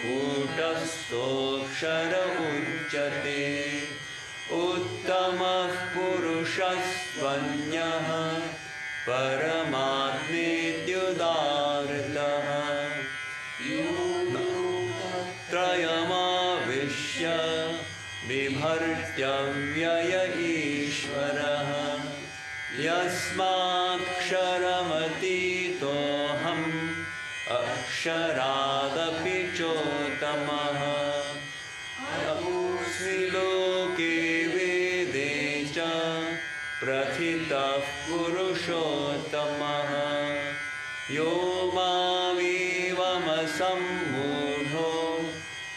कूटस्थोऽक्षर उच्यते उत्तमः पुरुषस्त्वन्यः परमात्मेत्युदाहृतः त्रयमाविश्य बिभर्त्यव्यय ईश्वरः यस्माक्षरमतीतोऽहम् अक्षरादपि चोत्तमः अहोस्मि लोके वेदे च प्रथितः पुरुषोत्तमः यो मामेवमसम्मूढो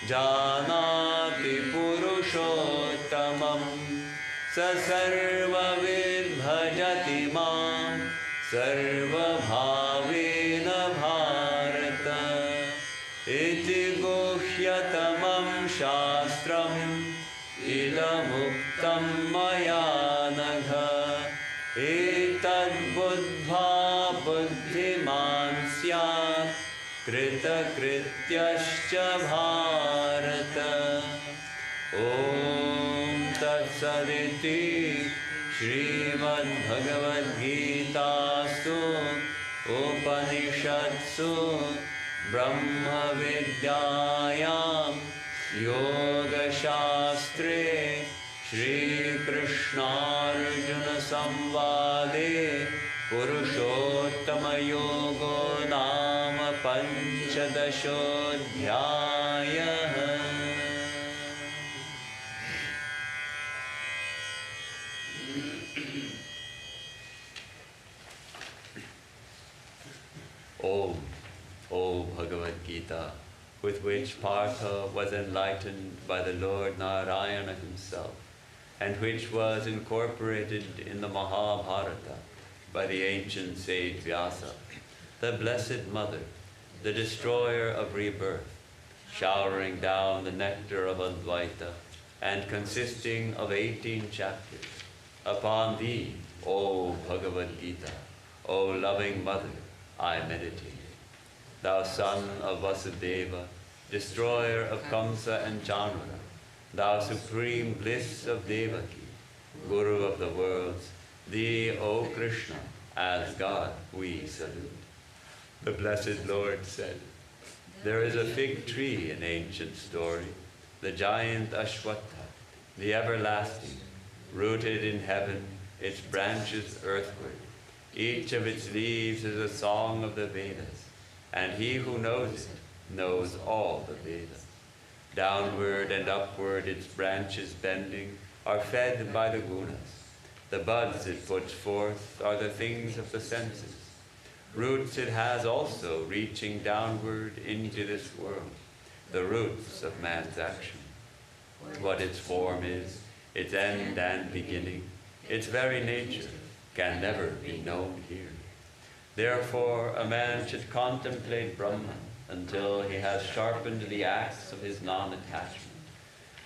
जानाति पुरुषोत्तमं स सर्वविद् भजति मां सर्वभावेन भारत इति गुह्यतमं शास्त्रम् इदमुक्तं मया नघ एतद्बुद्ध्वा बुद्धिमान् स्यात् कृतकृत्यश्च भारत ॐ तत्सदिति श्रीमद्भगवद्गीतासु उपनिषत्सु ब्रह्मविद्यायां योगशास्त्रे श्रीकृष्णार्जुनसंवादे पुरुषोत्तमयोगो नाम पञ्चदशोऽध्यायः। Om, O Bhagavad Gita, with which Partha was enlightened by the Lord Narayana himself, and which was incorporated in the Mahabharata by the ancient sage Vyasa, the Blessed Mother, the destroyer of rebirth, showering down the nectar of Advaita, and consisting of 18 chapters. Upon thee, O Bhagavad Gita, O loving Mother, I meditate. Thou son of Vasudeva, destroyer of Kamsa and Chandra, thou supreme bliss of Devaki, Guru of the worlds, thee, O Krishna, as God we salute. The blessed Lord said, there is a fig tree in ancient story, the giant Ashwatha, the everlasting, rooted in heaven, its branches earthward. Each of its leaves is a song of the Vedas, and he who knows it knows all the Vedas. Downward and upward its branches bending are fed by the gunas. The buds it puts forth are the things of the senses. Roots it has also reaching downward into this world, the roots of man's action. What its form is, its end and beginning, its very nature, can never be known here. Therefore, a man should contemplate Brahman until he has sharpened the axe of his non-attachment.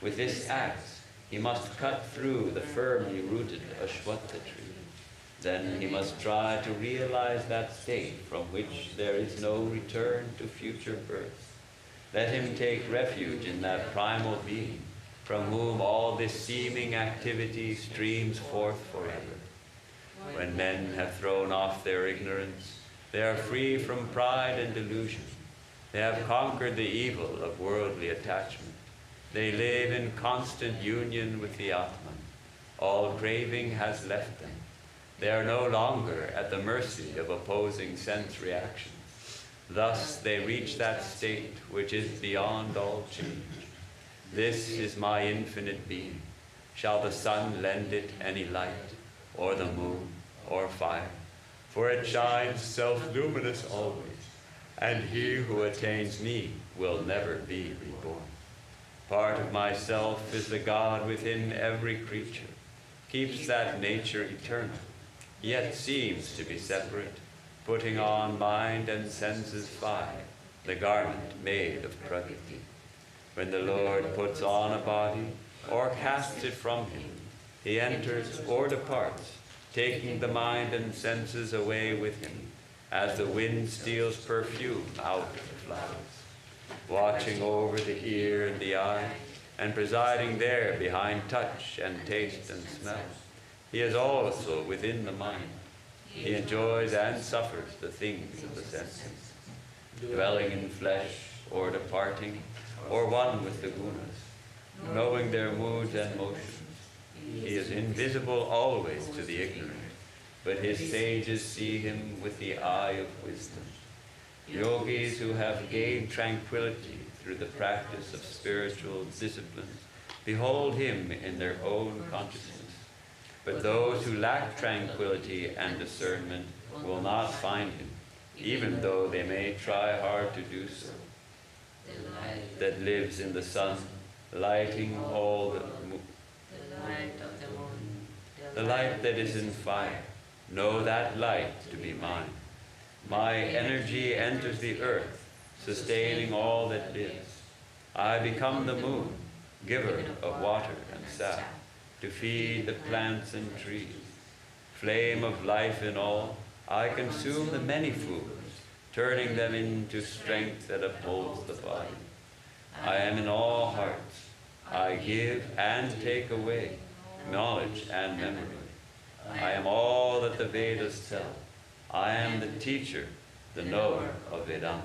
With this axe, he must cut through the firmly rooted Ashwatha tree. Then he must try to realize that state from which there is no return to future birth. Let him take refuge in that primal being from whom all this seeming activity streams forth forever. When men have thrown off their ignorance, they are free from pride and delusion. They have conquered the evil of worldly attachment. They live in constant union with the Atman. All craving has left them. They are no longer at the mercy of opposing sense reactions. Thus they reach that state which is beyond all change. This is my infinite being. Shall the sun lend it any light, or the moon, or fire? For it shines self-luminous always, and he who attains me will never be reborn. Part of myself is the God within every creature, keeps that nature eternal, yet seems to be separate, putting on mind and senses five, the garment made of Prakriti. When the Lord puts on a body, or casts it from him, He enters or departs, taking the mind and senses away with him, as the wind steals perfume out of the flowers, watching over the ear and the eye, and presiding there behind touch and taste and smell. He is also within the mind. He enjoys and suffers the things of the senses, dwelling in flesh or departing, or one with the gunas, knowing their moods and motions. He is invisible always to the ignorant, but his sages see him with the eye of wisdom. Yogis who have gained tranquility through the practice of spiritual disciplines behold him in their own consciousness. But those who lack tranquility and discernment will not find him, even though they may try hard to do so. That lives in the sun, lighting all the the light that is in fire. Know that light to be mine. My energy enters the earth, sustaining all that lives. I become the moon, giver of water and sap, to feed the plants and trees. Flame of life in all, I consume the many foods, turning them into strength that upholds the body. I am in all hearts. I give and take away, knowledge and memory. I am all that the Vedas tell. I am the teacher, the knower of Vedanta.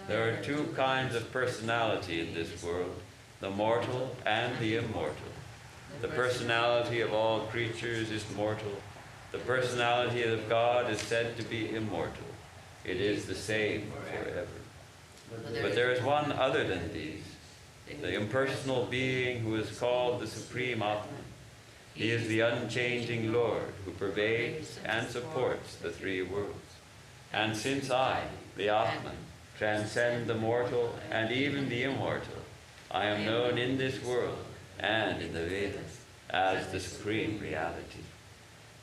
There are two kinds of personality in this world, the mortal and the immortal. The personality of all creatures is mortal. The personality of God is said to be immortal. It is the same forever. But there is one other than these, the impersonal being who is called the Supreme Atman. He is the unchanging Lord who pervades and supports the three worlds. And since I, the Atman, transcend the mortal and even the immortal, I am known in this world and in the Vedas as the Supreme Reality.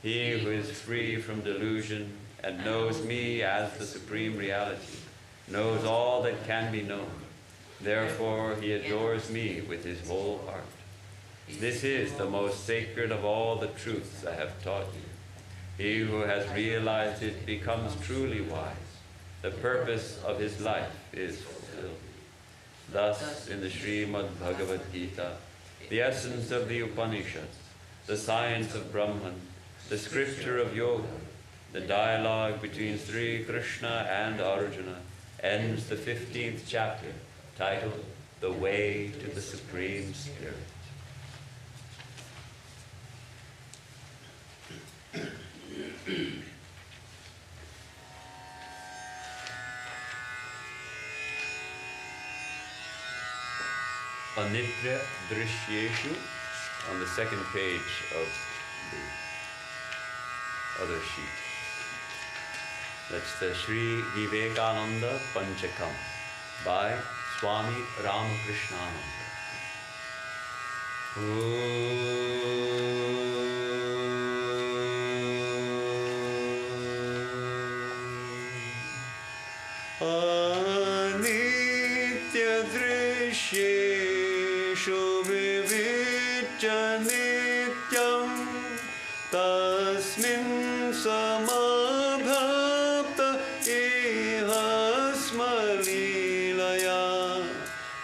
He who is free from delusion and knows me as the Supreme Reality knows all that can be known. Therefore he adores me with his whole heart. This is the most sacred of all the truths I have taught you. He who has realized it becomes truly wise. The purpose of his life is fulfilled. Thus, in the Srimad Bhagavad Gita, the essence of the Upanishads, the science of Brahman, the scripture of yoga, the dialogue between Sri Krishna and Arjuna, ends the 15th chapter, titled The Way to the Supreme Spirit. Anitra Drishyeshu, on the second page of the other sheet. That's the Sri Vivekananda Panchakam by Swami Ramakrishnananda. Anitya Drishyeshu Vivitya Nityam Tasmin Samabhapta Iha Smalilaya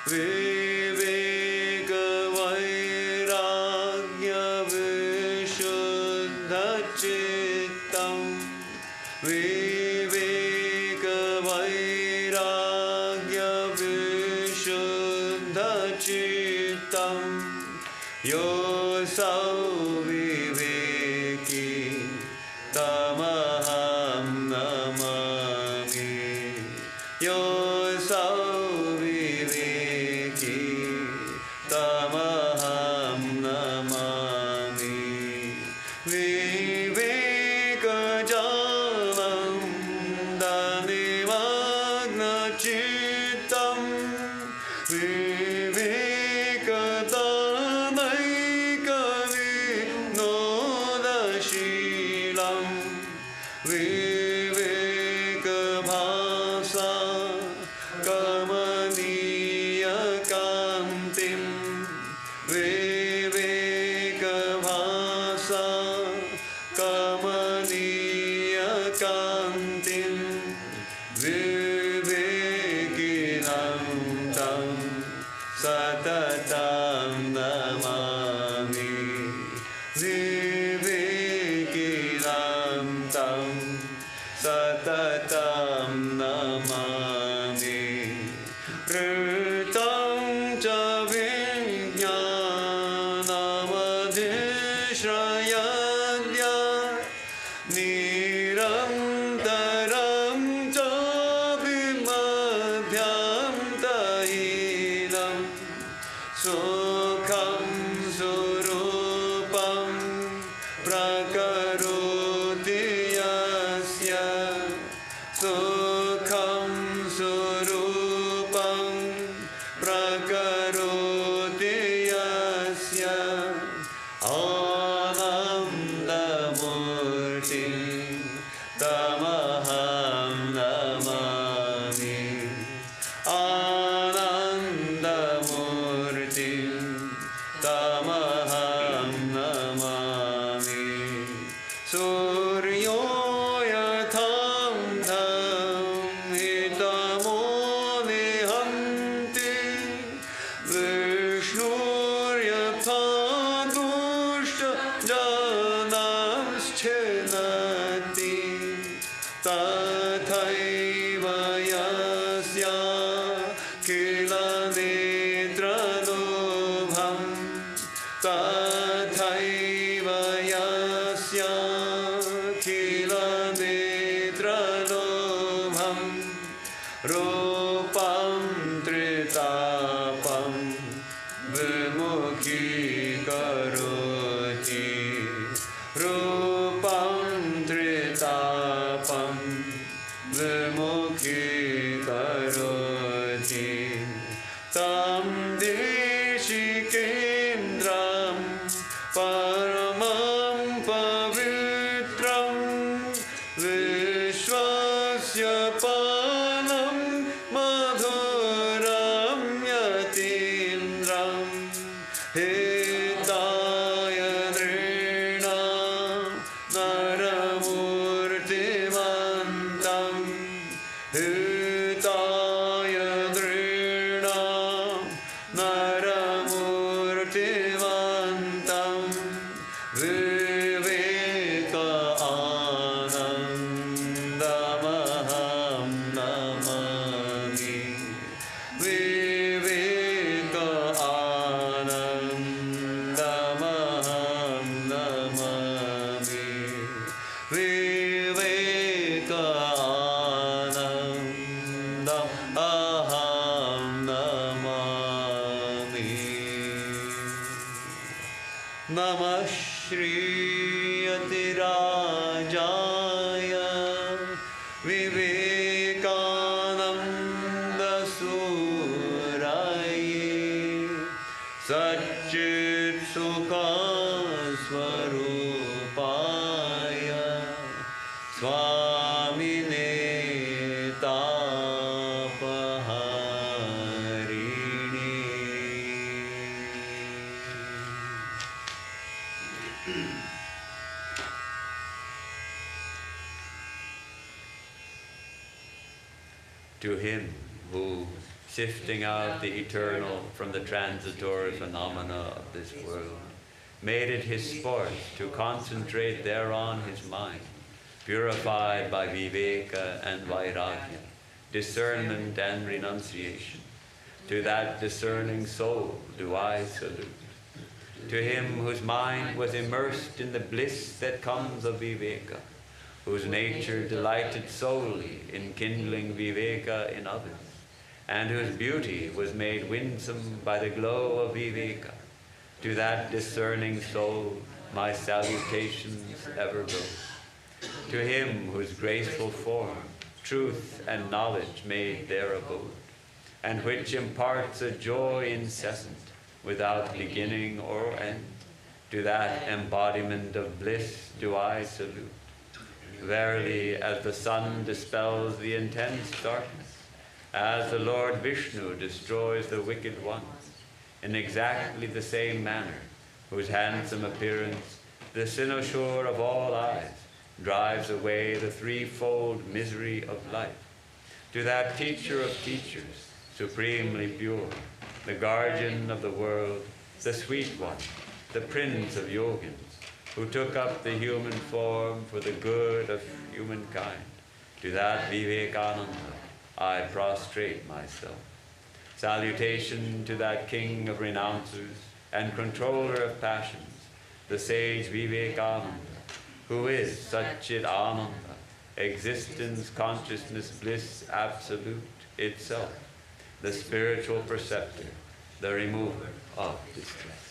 Viveka Vairagya Vishuddha Chittam Viveka Vairagya Vishuddha Chittam Yosau Viveki Tamaham Namami Yosau Viveki Tamaham Namami Viveka Jalam Danivagna Chittam Viveka Tamaika Vivekanandam Satatam Namami Ritam Cha Vijnanamadhishrayadya Nirantaram Cha Vimadhyam Tahinam Sukham Surupam Prakaroti Yasya Sukham Surupam Prakaroti Yasya Anandamurti Tamaham Namami Anandamurti Tamaham Namami Suryo Yatham Tham Hitamo Nihanti Vishnurya Padushta Janaschenati Tathaiva Yasya Kila Netranobham Tathaiva Yasya Kila Netranobham Rupam Tritapam Vimukhi Karoti Rupam Tritapam Vimukhi Karoti Tam Deshikendram Paramam Pavitram Vishwasya Panam Madhuram Yatindram Hitaya Nrinam Naramurtimantam Hitaya Nrinam Naramurtimantam Viveka Anandamaham Namami Viveka Anandamaham Namami Viveka Anandamaham Namami Namah Shri Yatirajaya Vivekananda Suraye Satchit Sukha Swarupaya Swami To him who, sifting out the eternal from the transitory phenomena of this world, made it his sport to concentrate thereon his mind, purified by viveka and vairagya, discernment and renunciation. To that discerning soul do I salute. To him whose mind was immersed in the bliss that comes of viveka, whose nature delighted solely in kindling viveka in others, and whose beauty was made winsome by the glow of viveka, to that discerning soul my salutations ever go. To him whose graceful form truth and knowledge made their abode, and which imparts a joy incessant, without beginning or end, to that embodiment of bliss do I salute. Verily, as the sun dispels the intense darkness, as the Lord Vishnu destroys the wicked ones, in exactly the same manner, whose handsome appearance, the cynosure of all eyes, drives away the threefold misery of life. To that teacher of teachers, supremely pure, the guardian of the world, the sweet one, the prince of yogins, who took up the human form for the good of humankind. To that Vivekananda I prostrate myself. Salutation to that king of renouncers and controller of passions, the sage Vivekananda, who is Satchit Ananda, existence, consciousness, bliss, absolute itself, the spiritual preceptor, the remover of distress.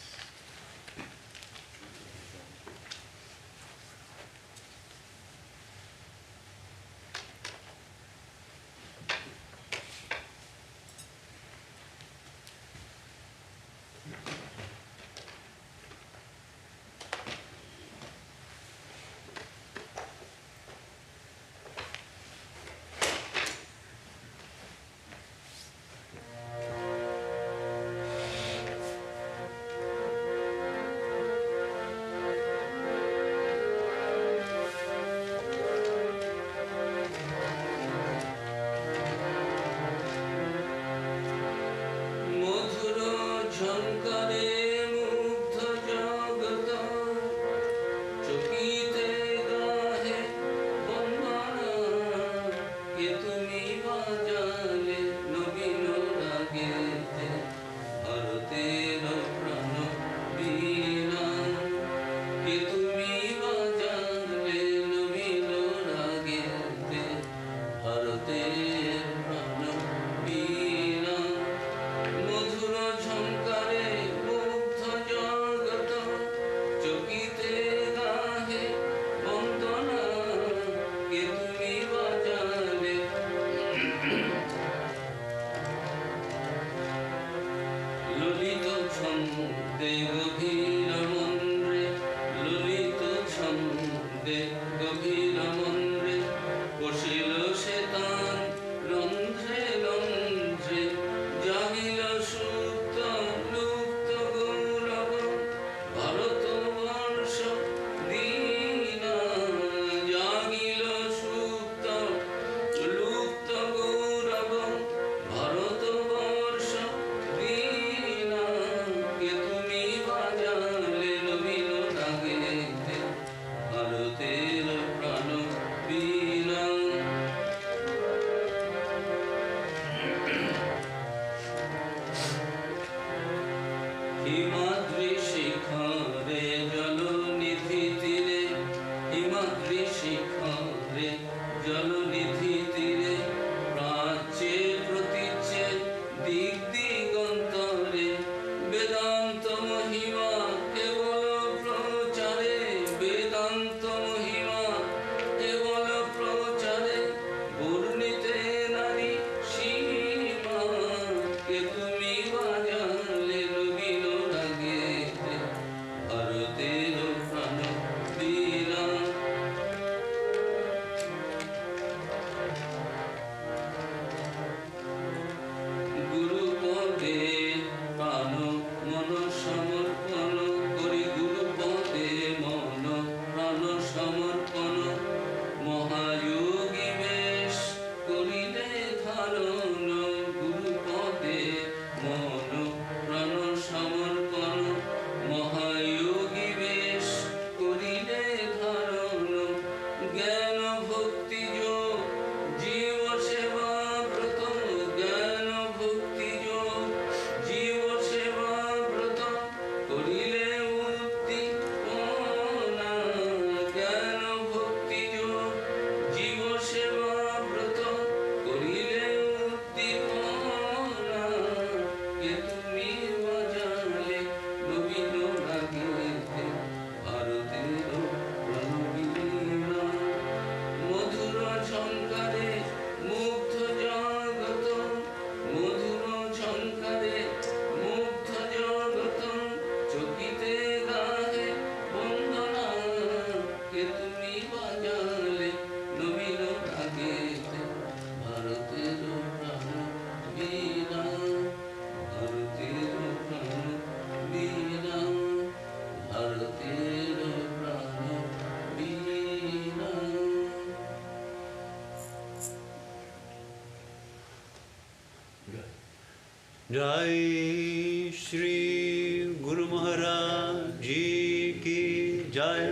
Jai Shri Guru Maharaj Ji Ki Jai.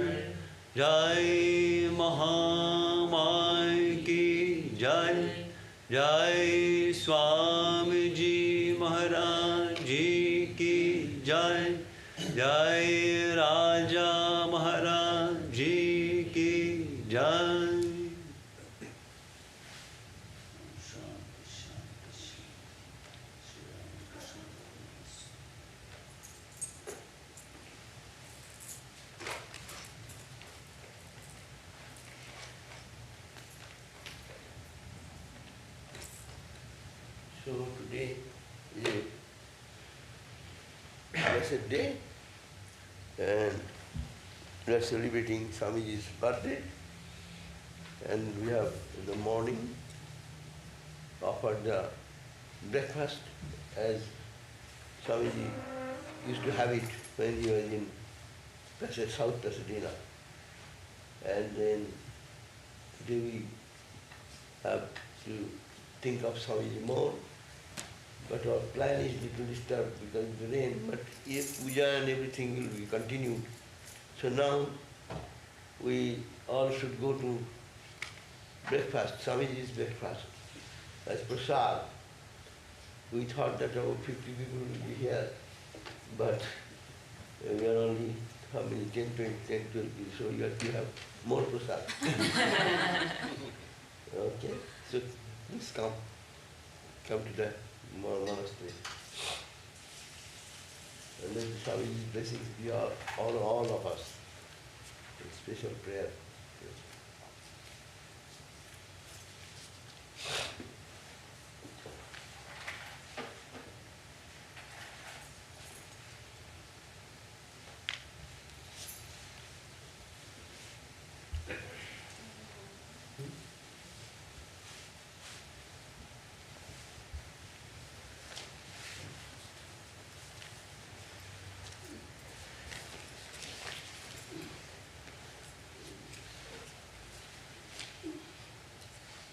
Jai Mahamai ki Jai. Jai Swami Ji Maharaj Ji ki Jai. Jai Raja Maharaj Ji ki Jai. So today is a blessed day, and we are celebrating Swamiji's birthday, and we have in the morning offered the breakfast as Swamiji used to have it when he was in South Pasadena. And then today we have to think of Swamiji more, but our plan is little disturbed because of the rain, but if puja and everything will be continued. So now we all should go to breakfast, Swamiji's breakfast, as prasad. We thought that about 50 people will be here, but we are only, how many, 10, 20, 10, 12 people, so you have to have more prasad. Okay, so please come to the monastery. And let Swamiji's blessings be all of us. A special prayer.